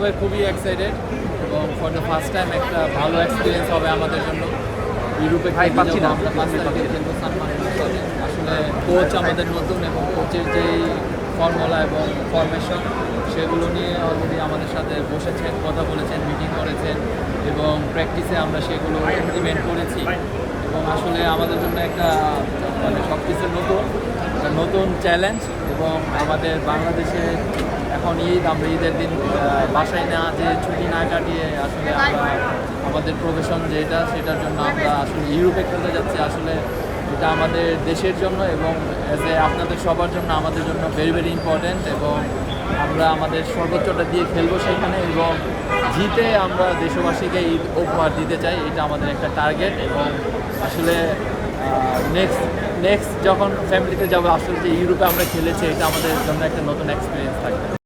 সবাই খুবই এক্সাইটেড এবং ফর দ্য ফার্স্ট টাইম একটা ভালো এক্সপিরিয়েন্স হবে আমাদের জন্য। ইউরোপে পাচ্ছি না। আমরা 5 তারিখে খেলবো সান মারিনোর সাথে। আসলে কোচ আমাদের নতুন এবং কোচের যেই ফর্মুলা এবং ফরমেশন সেগুলো নিয়ে অলরেডি আমাদের সাথে বসেছেন, কথা বলেছেন, মিটিং করেছেন এবং প্র্যাকটিসে আমরা সেগুলো ইমপ্লিমেন্ট করেছি। এবং আসলে আমাদের জন্য একটা মানে সব কিছু নতুন চ্যালেঞ্জ। এবং আমাদের বাংলাদেশে এখন ঈদ, আমরা ঈদের দিন বাসায় না যে ছুটি না কাটিয়ে আসলে আমরা আমাদের প্রফেশন যেটা সেটার জন্য আমরা আসলে ইউরোপে খেলতে যাচ্ছি। আসলে এটা আমাদের দেশের জন্য এবং অ্যাজ এ আপনাদের সবার জন্য আমাদের জন্য ভেরি ভেরি ইম্পর্ট্যান্ট। এবং আমরা আমাদের সর্বোচ্চটা দিয়ে খেলবো সেখানে এবং জিতে আমরা দেশবাসীকে ঈদ উপহার দিতে চাই। এটা আমাদের একটা টার্গেট। এবং আসলে নেক্সট যখন ফ্যামিলিতে যাবো, আসলে যে ইউরোপে আমরা খেলেছি এটা আমাদের জন্য একটা নতুন এক্সপিরিয়েন্স থাকবে।